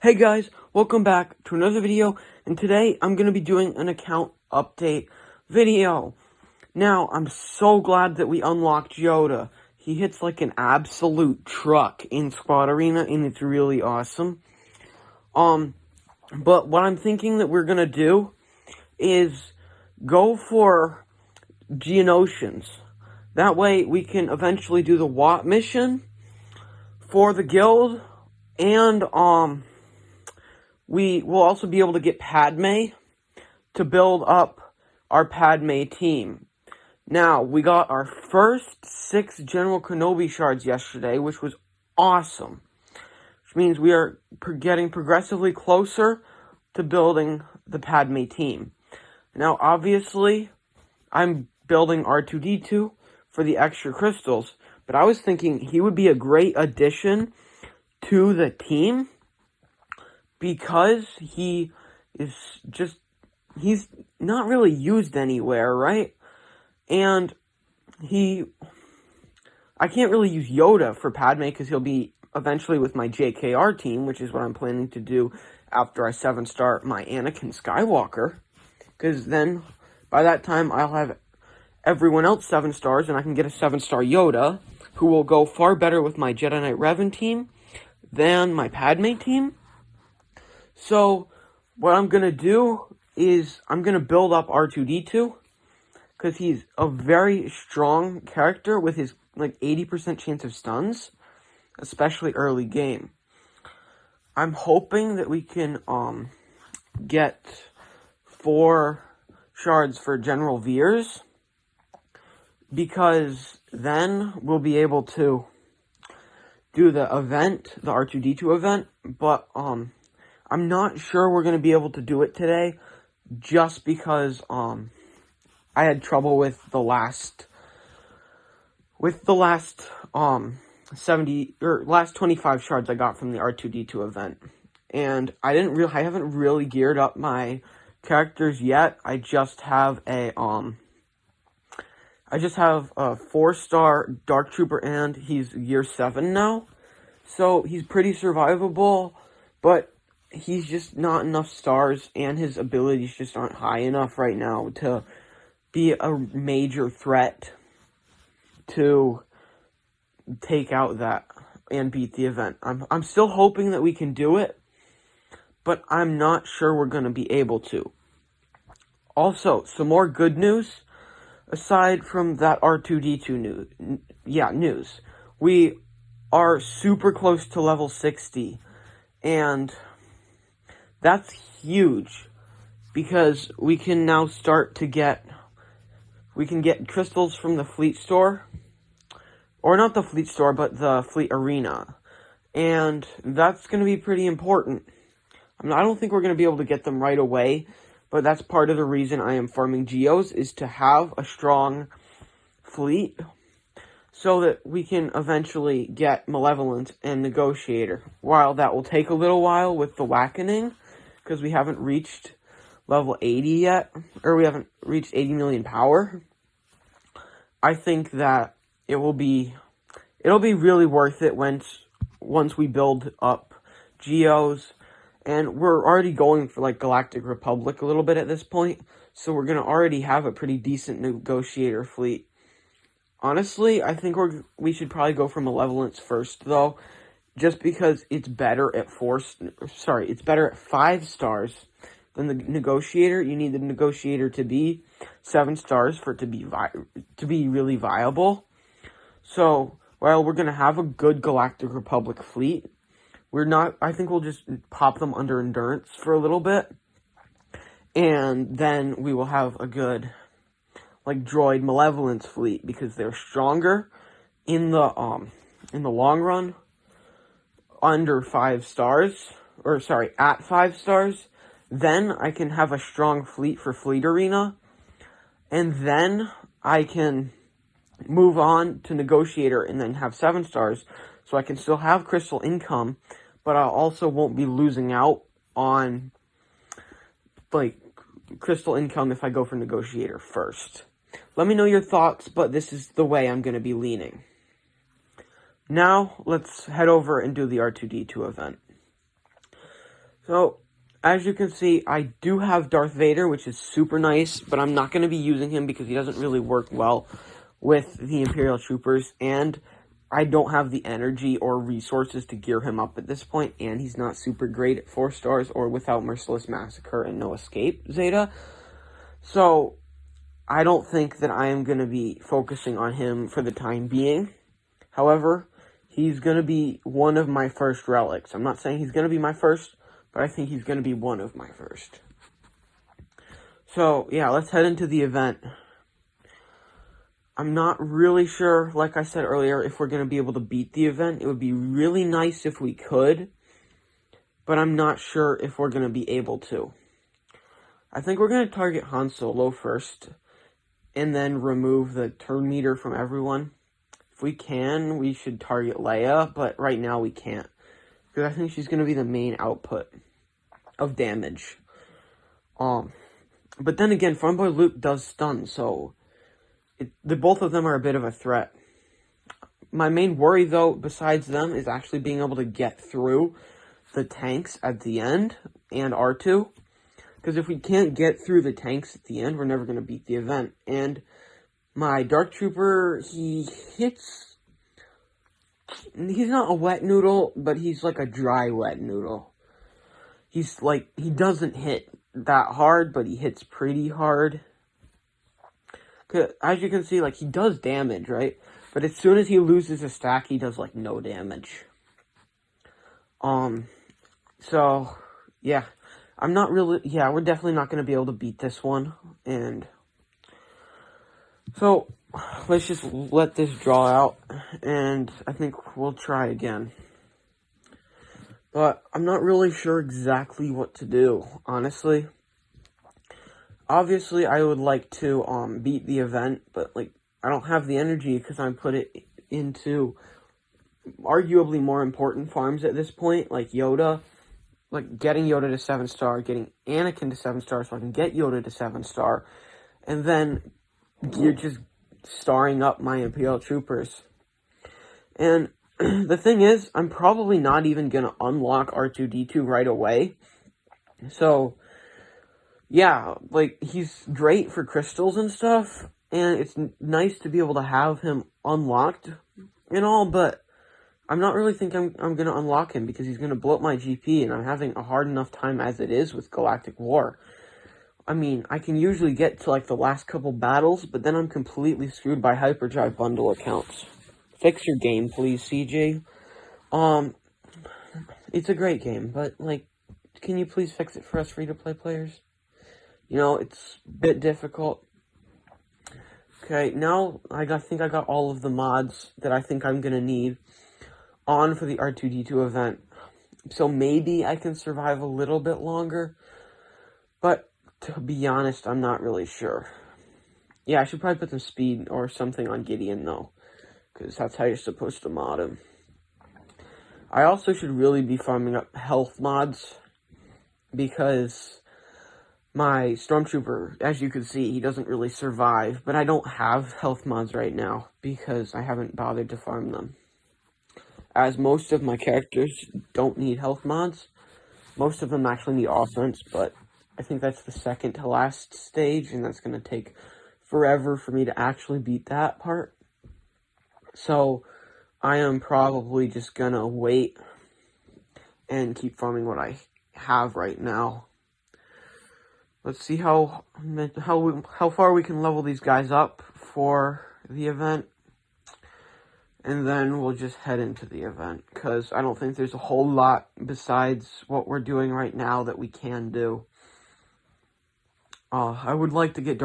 Hey guys, welcome back to another video, and today I'm going to be doing an account update video. Now, I'm so glad that we unlocked Yoda. He hits like an absolute truck in Squad Arena, and it's really awesome. But what I'm thinking that we're going to do is go for Geonosians. That way, we can eventually do the Watt mission for the guild, and, we will also be able to get Padme to build up our Padme team. Now, we got our first 6 General Kenobi shards yesterday, which was awesome. Which means we are getting progressively closer to building the Padme team. Now, obviously, I'm building R2-D2 for the extra crystals, but I was thinking he would be a great addition to the team, because he is he's not really used anywhere, right? And I can't really use Yoda for Padme because he'll be eventually with my JKR team, which is what I'm planning to do after I 7-star my Anakin Skywalker. Because then, by that time, I'll have everyone else 7 stars, and I can get a 7-star Yoda, who will go far better with my Jedi Knight Revan team than my Padme team. So, what I'm going to do is, I'm going to build up R2-D2, because he's a very strong character with his, 80% chance of stuns, especially early game. I'm hoping that we can, get 4 shards for General Veers, because then we'll be able to do the event, the R2-D2 event, but, I'm not sure we're going to be able to do it today, just because, I had trouble with the last 25 shards I got from the R2-D2 event. And I haven't really geared up my characters yet. I just have a 4-star Dark Trooper, and he's year 7 now. So he's pretty survivable, but he's just not enough stars, and his abilities just aren't high enough right now to be a major threat to take out that and beat the event. I'm still hoping that we can do it, but I'm not sure we're going to be able to. Also, some more good news, aside from that R2-D2 news. We are super close to level 60, and that's huge, because we can now start to get crystals from the fleet store, or not the fleet store, but the fleet arena, and that's going to be pretty important. I don't think we're going to be able to get them right away, but that's part of the reason I am farming Geos, is to have a strong fleet, so that we can eventually get Malevolent and Negotiator. While that will take a little while with the Wackening, because we haven't reached level 80 yet, or we haven't reached 80 million power, I think that it'll be really worth it once we build up Geos, and we're already going for Galactic Republic a little bit at this point, so we're gonna already have a pretty decent Negotiator fleet. Honestly, I think we should probably go for Malevolence first, though, just because it's better at 5 stars than the Negotiator. You need the Negotiator to be 7 stars for it to be really viable. So, while we're gonna have a good Galactic Republic fleet, I think we'll just pop them under Endurance for a little bit, and then we will have a good Droid Malevolence fleet, because they're stronger in the long run, under 5 stars, at 5 stars. Then I can have a strong fleet for Fleet Arena, and then I can move on to Negotiator and then have 7 stars, so I can still have crystal income, but I also won't be losing out on crystal income if I go for Negotiator first. Let me know your thoughts, but this is the way I'm going to be leaning. Now, let's head over and do the R2-D2 event. So, as you can see, I do have Darth Vader, which is super nice, but I'm not going to be using him because he doesn't really work well with the Imperial Troopers, and I don't have the energy or resources to gear him up at this point, and he's not super great at 4 stars or without Merciless Massacre and No Escape Zeta. So, I don't think that I am going to be focusing on him for the time being. However, he's going to be one of my first relics. I'm not saying he's going to be my first, but I think he's going to be one of my first. So, yeah, let's head into the event. I'm not really sure, like I said earlier, if we're going to be able to beat the event. It would be really nice if we could, but I'm not sure if we're going to be able to. I think we're going to target Han Solo first, and then remove the turn meter from everyone. If we can, we should target Leia, but right now we can't. Because I think she's going to be the main output of damage. But then again, Funboy Luke does stun, so the both of them are a bit of a threat. My main worry, though, besides them, is actually being able to get through the tanks at the end, and R2. Because if we can't get through the tanks at the end, we're never going to beat the event. And my Dark Trooper, he's not a wet noodle, but he's like a dry wet noodle. He's like, he doesn't hit that hard, but he hits pretty hard. As you can see, like, he does damage, right? But as soon as he loses a stack, he does, like, no damage. So, yeah. We're definitely not going to be able to beat this one. And so, let's just let this draw out, and I think we'll try again. But I'm not really sure exactly what to do, honestly. Obviously, I would like to beat the event, but like I don't have the energy because I put it into arguably more important farms at this point, like Yoda, like getting Yoda to 7-star, getting Anakin to 7-star, so I can get Yoda to 7-star, and then you're just starring up my Imperial Troopers. And the thing is, I'm probably not even gonna unlock R2-D2 right away, so yeah, like, he's great for crystals and stuff, and it's nice to be able to have him unlocked and all, but I'm not really thinking I'm going to unlock him because he's going to blow up my GP, and I'm having a hard enough time as it is with Galactic War. I mean, I can usually get to, like, the last couple battles, but then I'm completely screwed by Hyperdrive bundle accounts. Fix your game, please, CJ. It's a great game, but, like, can you please fix it for us free-to-play players? You know, it's a bit difficult. Okay, now I think I got all of the mods that I think I'm going to need on for the R2-D2 event. So maybe I can survive a little bit longer. But to be honest, I'm not really sure. Yeah, I should probably put some speed or something on Gideon, though. Because that's how you're supposed to mod him. I also should really be farming up health mods. Because my Stormtrooper, as you can see, he doesn't really survive, but I don't have health mods right now because I haven't bothered to farm them. As most of my characters don't need health mods, most of them actually need offense, but I think that's the second to last stage, and that's going to take forever for me to actually beat that part. So, I am probably just going to wait and keep farming what I have right now. Let's see how far we can level these guys up for the event. And then we'll just head into the event. Because I don't think there's a whole lot besides what we're doing right now that we can do. I would like to get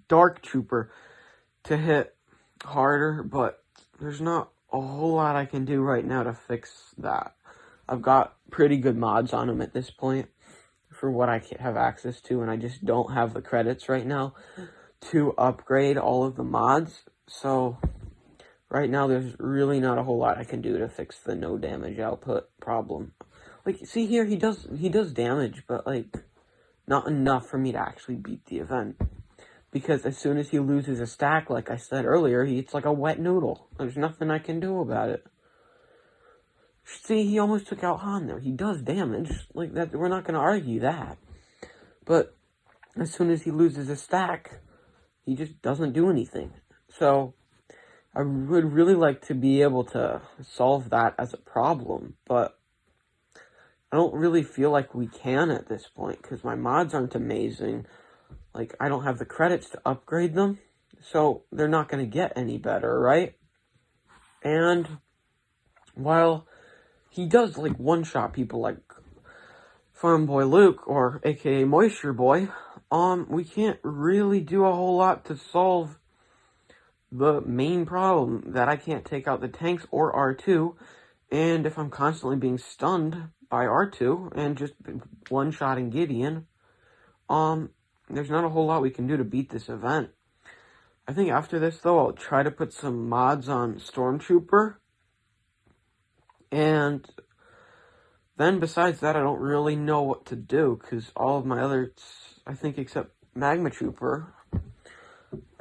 Dark Trooper to hit harder. But there's not a whole lot I can do right now to fix that. I've got pretty good mods on him at this point. For what I have access to, and I just don't have the credits right now to upgrade all of the mods. So right now there's really not a whole lot I can do to fix the no damage output problem. Like, see here, he does damage, but like not enough for me to actually beat the event. Because as soon as he loses a stack, like I said earlier, it's like a wet noodle. There's nothing I can do about it. See, he almost took out Han there. He does damage. Like, that, we're not going to argue that. But as soon as he loses a stack, he just doesn't do anything. So, I would really like to be able to solve that as a problem, but I don't really feel like we can at this point, because my mods aren't amazing. Like, I don't have the credits to upgrade them, so they're not going to get any better, right? And while he does, like, one-shot people like Farm Boy Luke, or aka Moisture Boy, we can't really do a whole lot to solve the main problem, that I can't take out the tanks or R2, and if I'm constantly being stunned by R2, and just one-shotting Gideon, there's not a whole lot we can do to beat this event. I think after this, though, I'll try to put some mods on Stormtrooper, and then besides that, I don't really know what to do, because all of my others, I think except Magma Trooper,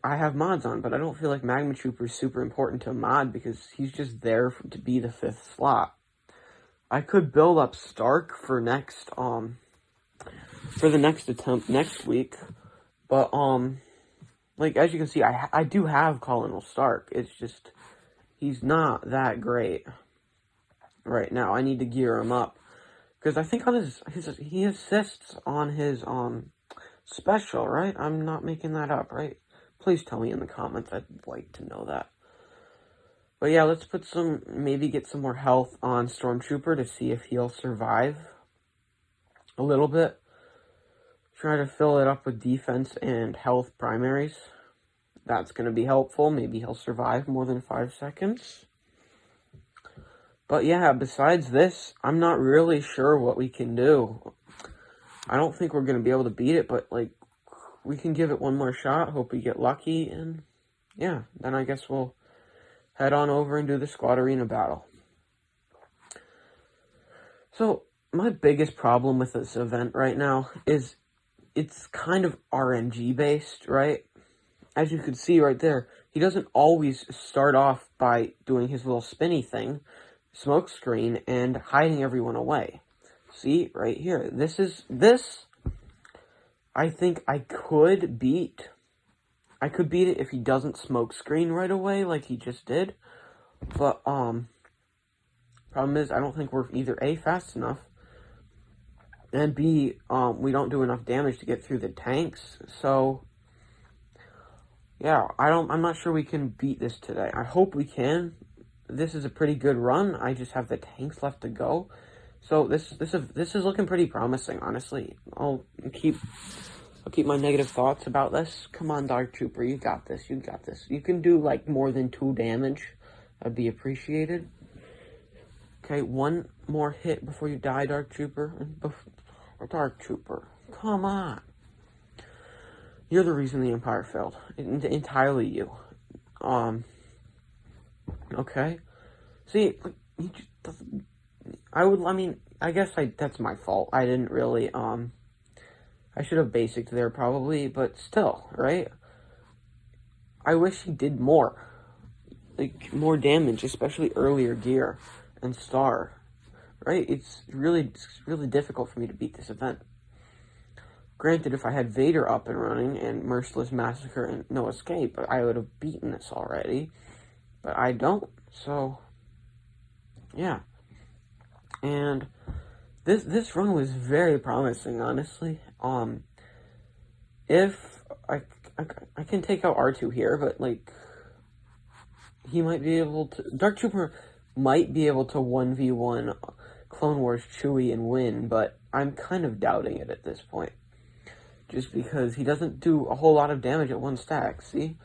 I have mods on, but I don't feel like Magma Trooper is super important to mod, because he's just there to be the 5th slot. I could build up Stark for next, for the next attempt next week, but, like, as you can see, I do have Colonel Stark. It's just, he's not that great right now. I need to gear him up, because I think on he assists on his, special, right? I'm not making that up, right? Please tell me in the comments. I'd like to know that. But yeah, let's put maybe get some more health on Stormtrooper to see if he'll survive a little bit. Try to fill it up with defense and health primaries. That's going to be helpful. Maybe he'll survive more than 5 seconds. But yeah, besides this, I'm not really sure what we can do. I don't think we're going to be able to beat it, but like, we can give it one more shot, hope we get lucky, and yeah, then I guess we'll head on over and do the squad arena battle. So, my biggest problem with this event right now is it's kind of RNG based, right? As you can see right there, he doesn't always start off by doing his little spinny thing, smoke screen, and hiding everyone away. See, right here, this, I think I could beat it if he doesn't smoke screen right away like he just did. But, problem is, I don't think we're either A, fast enough, and B, we don't do enough damage to get through the tanks. So, yeah, I'm not sure we can beat this today. I hope we can. This is a pretty good run. I just have the tanks left to go. So this is looking pretty promising, honestly. I'll keep my negative thoughts about this. Come on, Dark Trooper, you got this. You got this. You can do like more than 2 damage. That'd be appreciated. Okay, one more hit before you die, Dark Trooper. Dark Trooper, come on. You're the reason the Empire failed. Entirely you. Okay. See, he just doesn't. I guess that's my fault. I didn't really, I should have basicked there probably, but still, right? I wish he did more. Like, more damage, especially earlier gear and star, right? It's really difficult for me to beat this event. Granted, if I had Vader up and running and Merciless Massacre and No Escape, I would have beaten this already. But I don't, so yeah. And this run was very promising, honestly. If I can take out R2 here, but like, he might be able to, Dark Trooper might be able to 1v1 Clone Wars Chewie and win, but I'm kind of doubting it at this point. Just because he doesn't do a whole lot of damage at 1 stack, see?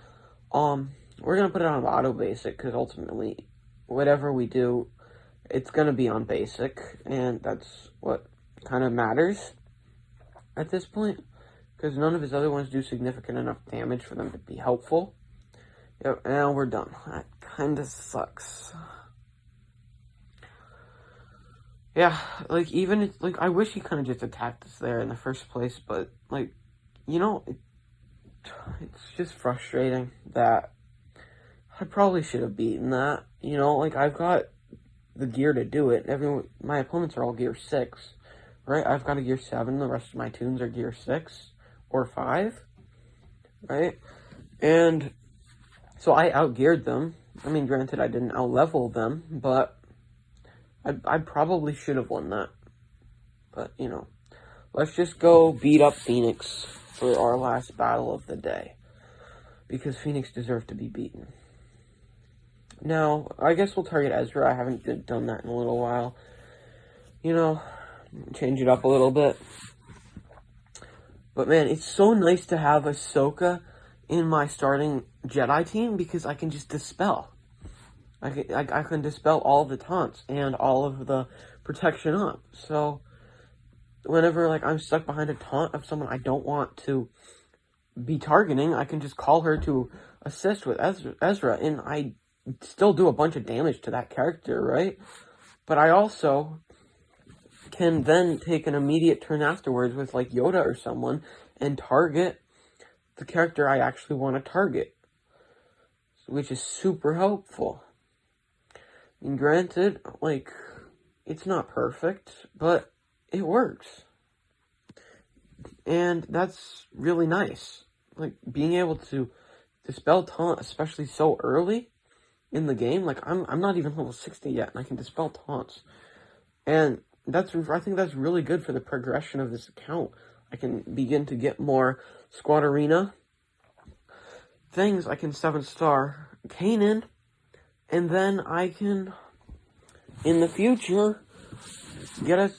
We're gonna put it on auto basic, because ultimately, whatever we do, it's gonna be on basic, and that's what kind of matters at this point, because none of his other ones do significant enough damage for them to be helpful. Yep, now we're done. That kind of sucks. Yeah, like, even, like, I wish he kind of just attacked us there in the first place, but, like, you know, it's just frustrating that I probably should have beaten that, you know, like, I've got the gear to do it. My opponents are all gear 6, right? I've got a gear 7. The rest of my toons are gear 6 or 5, right? And so I outgeared them. I mean, granted, I didn't out-level them, but I probably should have won that. But, you know, let's just go beat up Phoenix for our last battle of the day, because Phoenix deserved to be beaten. Now, I guess we'll target Ezra. I haven't done that in a little while. You know, change it up a little bit. But man, it's so nice to have Ahsoka in my starting Jedi team, because I can just dispel. I can dispel all the taunts and all of the protection up. So whenever like I'm stuck behind a taunt of someone I don't want to be targeting, I can just call her to assist with Ezra, and I still do a bunch of damage to that character, right? But I also can then take an immediate turn afterwards with like Yoda or someone and target the character I actually want to target, which is super helpful. And granted, like, it's not perfect, but it works. And that's really nice. Like, being able to dispel taunt, especially so early in the game. Like, I'm not even level 60 yet, and I can dispel taunts. And I think that's really good for the progression of this account. I can begin to get more Squad Arena things. I can 7-star Kanan, and then I can, in the future, get a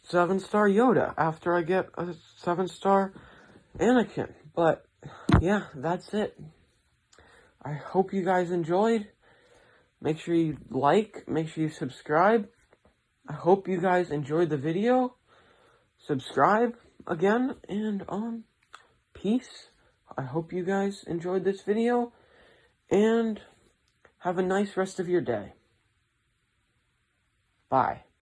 7-star Yoda after I get a 7-star Anakin. But yeah, that's it. I hope you guys enjoyed. Make sure you like, make sure you subscribe. I hope you guys enjoyed the video. Subscribe again, and peace. I hope you guys enjoyed this video, and have a nice rest of your day. Bye.